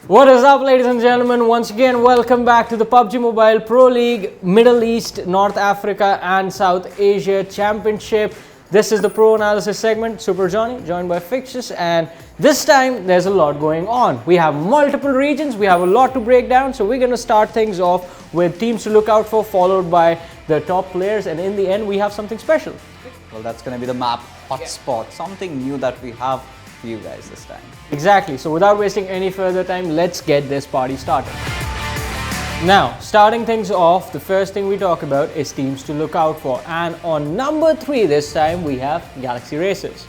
What is up, ladies and gentlemen? Once again, welcome back to the Pubgmobile Pro League Middle East, North Africa and South Asia Championship. This is the Pro Analysis segment. Super Jonny, joined by Fyxs, and this time there's a lot going on. We have multiple regions, we have a lot to break down, so we're going to start things off with teams to look out for, followed by the top players, and in the end we have something special. Well, that's going to be the map Hotspots, something new that we have for you guys this time. Exactly. So without wasting any further time, let's get this party started. Now, starting things off, the first thing we talk about is teams to look out for. And on number 3 this time, we have Galaxy Racers.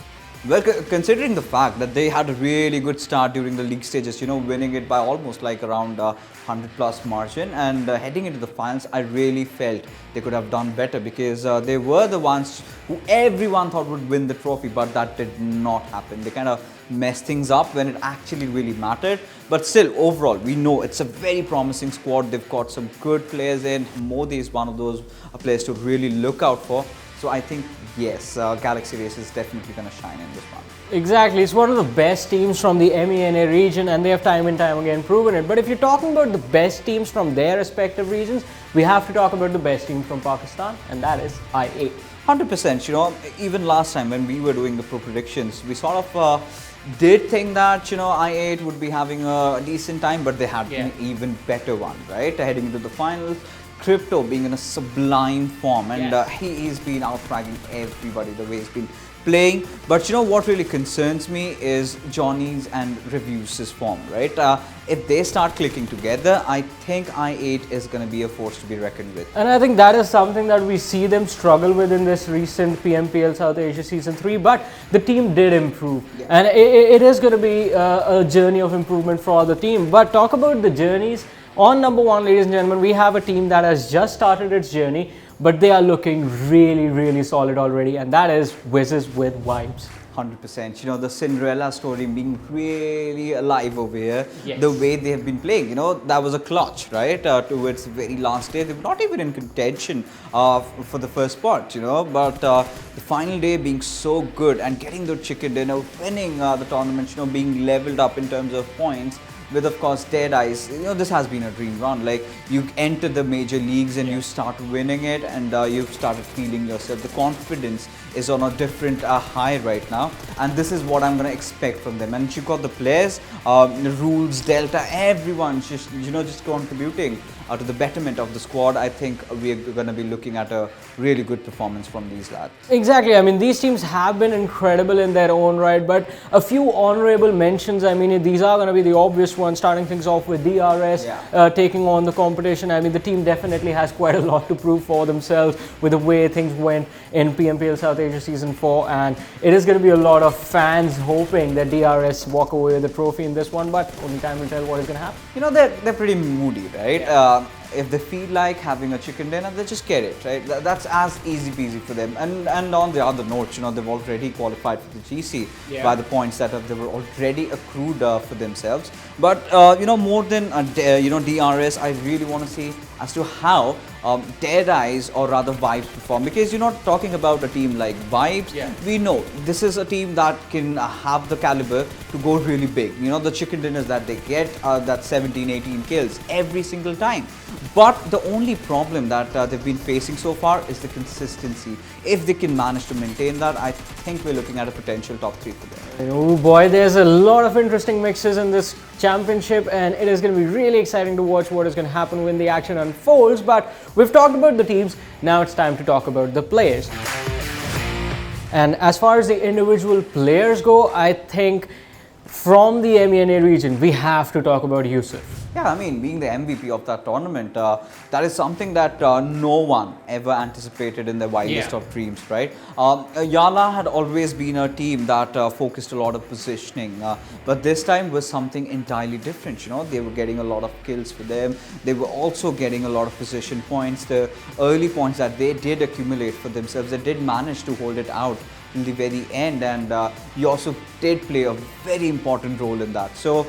Well, considering the fact that they had a really good start during the league stages, winning it by almost like around 100 plus margin, and heading into the finals, I really felt they could have done better because they were the ones who everyone thought would win the trophy, but that did not happen. They kind of messed things up when it actually really mattered. But still, overall, we know it's a very promising squad. They've got some good players in. Modi is one of those players to really look out for. So I think, yes, Galaxy Race is definitely going to shine in this one. Exactly. It's one of the best teams from the MENA region, and they have time and time again proven it. But if you're talking about the best teams from their respective regions, we have to talk about the best team from Pakistan, and that is I8. 100%, even last time when we were doing the pro predictions, we sort of did think that, I8 would be having a decent time, but they had an even better one, right? Heading into the finals. Crypto being in a sublime form, and he's been out-fragging everybody the way he's been playing. But what really concerns me is Jonny's and Review's form, right? If they start clicking together, I think I8 is going to be a force to be reckoned with. And I think that is something that we see them struggle with in this recent PMPL South Asia Season 3, but the team did improve. And it is going to be a journey of improvement for the team. But talk about the journeys. On number 1, ladies and gentlemen, we have a team that has just started its journey, but they are looking really solid already, and that is Fyxs with Vibes. 100%. The Cinderella story being really alive over here. Yes. The way they have been playing, that was a clutch, right? Towards the very last day, they were not even in contention for the first spot, but the final day being so good and getting the chicken dinner, winning the tournament, being leveled up in terms of points. With, of course, Dead Eyes, this has been a dream run. Like, you enter the major leagues and you start winning it, and you've started feeling yourself. The confidence is on a different high right now, and this is what I'm going to expect from them. And you got the players, Rules, Delta, everyone just contributing to the betterment of the squad. I think we're going to be looking at a really good performance from these lads. Exactly. I mean, these teams have been incredible in their own right, but a few honorable mentions. I mean, these are going to be the obvious ones, starting things off with DRS taking on the competition. I mean, the team definitely has quite a lot to prove for themselves with the way things went in PMPL South Asia Season 4, and it is going to be a lot of fans hoping that DRS walk away with the trophy in this one, but only time will tell what is going to happen. They're pretty moody, right? If they feel like having a chicken dinner, they just get it, right? That's as easy peasy for them. And on the other note, they've already qualified for the GC by the points that they were already accrued for themselves. But more than DRS, I really want to see as to how Dead Eyes, or rather Vibes, perform, because you're not talking about a team like Vibes. We know this is a team that can have the caliber to go really big. The chicken dinners that they get, that 17-18 kills every single time. But the only problem that they've been facing so far is the consistency. If they can manage to maintain that, I think we're looking at a potential top 3 for them. Oh boy, there's a lot of interesting mixes in this championship, and it is going to be really exciting to watch what is going to happen when the action unfolds. But we've talked about the teams, now it's time to talk about the players. And as far as the individual players go, I think from the MENA region, we have to talk about Yusuf. Yeah, I mean, being the MVP of that tournament, that is something that no one ever anticipated in their wildest of dreams, right? Yala had always been a team that focused a lot of positioning, but this time was something entirely different. They were getting a lot of kills for them. They were also getting a lot of position points. The early points that they did accumulate for themselves, they did manage to hold it out till the very end, and he also did play a very important role in that. So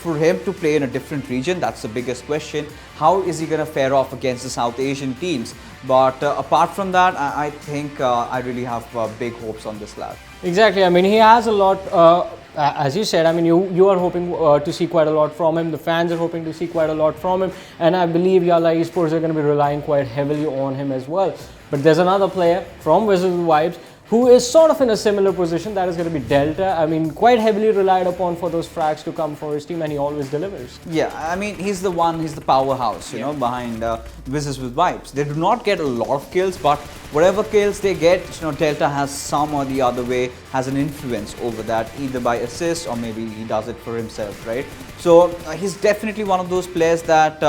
for him to play in a different region, that's the biggest question. How is he going to fare off against the South Asian teams? But apart from that, I think I really have big hopes on this lad. Exactly. I mean, he has a lot as you said, I mean, you are hoping to see quite a lot from him. The fans are hoping to see quite a lot from him, and I believe Yalla Esports are going to be relying quite heavily on him as well. But there's another player from Wizards with Vibes who is sort of in a similar position. That is going to be Delta. I mean, quite heavily relied upon for those frags to come for his team, and he always delivers. Yeah, I mean, he's the powerhouse, you know, behind Wizards with Vibes. They do not get a lot of kills, but whatever kills they get, you know, Delta has some or the other way, has an influence over that, either by assist or maybe he does it for himself, right? So he's definitely one of those players that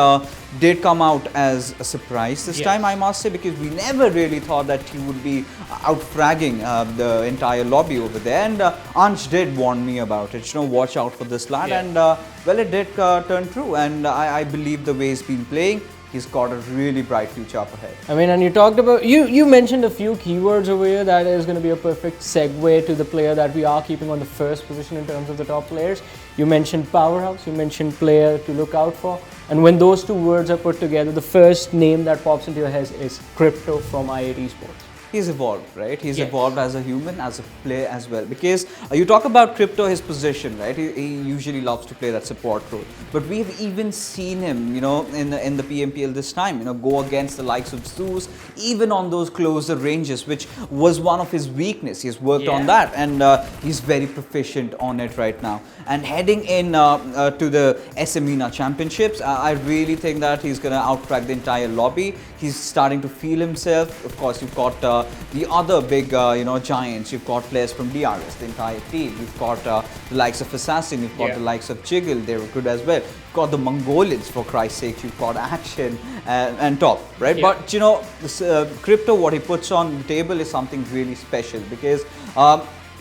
did come out as a surprise this time, I must say, because we never really thought that he would be out fragging the entire lobby over there. And Ansh did warn me about it, you know, watch out for this lad. And well, it did turn true, and I believe the way he's been playing, he's got a really bright future up ahead. I mean, and you talked about, you mentioned a few keywords over here that is going to be a perfect segue to the player that we are keeping on the first position in terms of the top players. You mentioned powerhouse, you mentioned player to look out for, and when those two words are put together, the first name that pops into your head is Crypto from i8 Esports. He's evolved, right? He's evolved as a human, as a player as well. Because you talk about Crypto, his position, right? He usually loves to play that support role. But we've even seen him, you know, in the PMPL this time, you know, go against the likes of Zeus, even on those closer ranges, which was one of his weakness. He's worked on that, and he's very proficient on it right now. And heading in to the MENA championships, I really think that he's going to outcrack the entire lobby. He's starting to feel himself. Of course, you've got the other big, you know, giants. You've got players from DRS, the entire team. You've got the likes of Assassin. You've got the likes of Jiggle. They were good as well. You've got the Mongolians, for Christ's sake. You've got Action and Top, right? But, you know, this, Crypto, what he puts on the table is something really special, because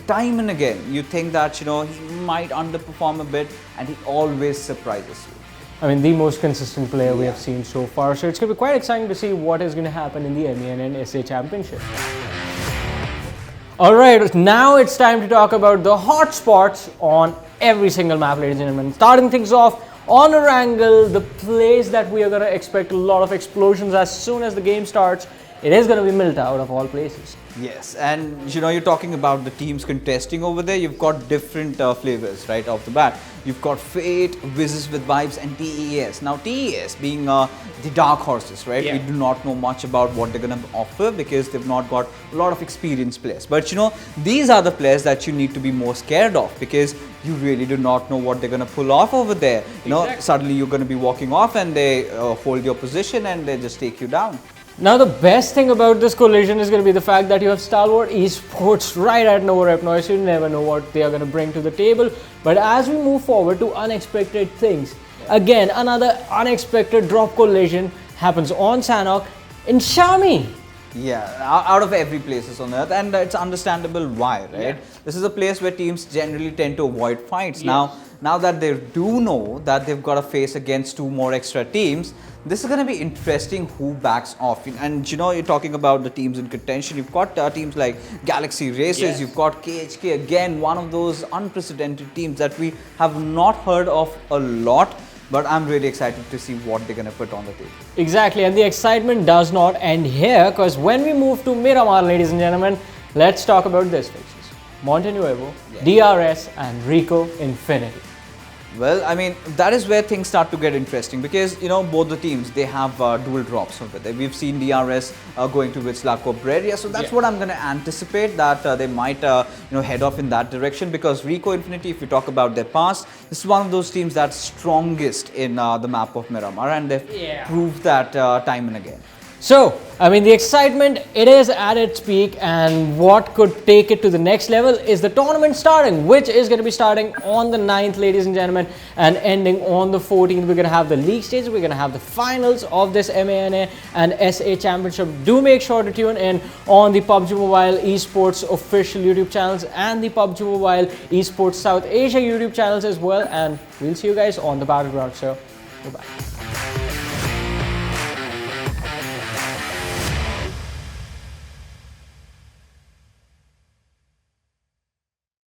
time and again, you think that, you know, he might underperform a bit, and he always surprises you. I mean, the most consistent player we have seen so far. So it's going to be quite exciting to see what is going to happen in the MENA and SA Championship. Alright, now it's time to talk about the hotspots on every single map, ladies and gentlemen. Starting things off, on a Wrangle, the place that we are going to expect a lot of explosions as soon as the game starts. It is going to be Milta, out of all places. Yes, and you know, you're talking about the teams contesting over there. You've got different flavors right off the bat. You've got Fate, Wizards with Vibes, and TES. Now, TES being the dark horses, right? We do not know much about what they're going to offer, because they've not got a lot of experienced players. But you know, these are the players that you need to be more scared of, because you really do not know what they're going to pull off over there. You know, suddenly you're going to be walking off, and they hold your position, and they just take you down. Now, the best thing about this collision is going to be the fact that you have Stalwart Esports right at no rep noise. You never know what they are going to bring to the table. But as we move forward to unexpected things, again, another unexpected drop collision happens on Sanhok in Xiaomi. Yeah, out of every place on earth, and it's understandable why, right? This is a place where teams generally tend to avoid fights. Now that they do know that they've got to face against two more extra teams, this is going to be interesting who backs off. And you know, you're talking about the teams in contention. You've got teams like Galaxy Races, you've got KHK, again, one of those unprecedented teams that we have not heard of a lot. But I'm really excited to see what they're going to put on the table. Exactly, and the excitement does not end here, because when we move to Miramar, ladies and gentlemen, let's talk about this, Fyxs. Montenuevo, DRS, and Rico Infinity. Well, I mean, that is where things start to get interesting, because, you know, both the teams, they have dual drops over there. We've seen DRS going to Vitslaco Breria, so that's what I'm going to anticipate, that they might, you know, head off in that direction, because Rico Infinity, if you talk about their past, this is one of those teams that's strongest in the map of Miramar, and they've proved that time and again. So, I mean, the excitement, it is at its peak, and what could take it to the next level is the tournament starting, which is going to be starting on the 9th, ladies and gentlemen, and ending on the 14th. We're going to have the league stage, we're going to have the finals of this MENA and SA Championship. Do make sure to tune in on the Pubgmobile Esports official YouTube channels and the Pubgmobile Esports South Asia YouTube channels as well, and we'll see you guys on the Battleground. So, goodbye.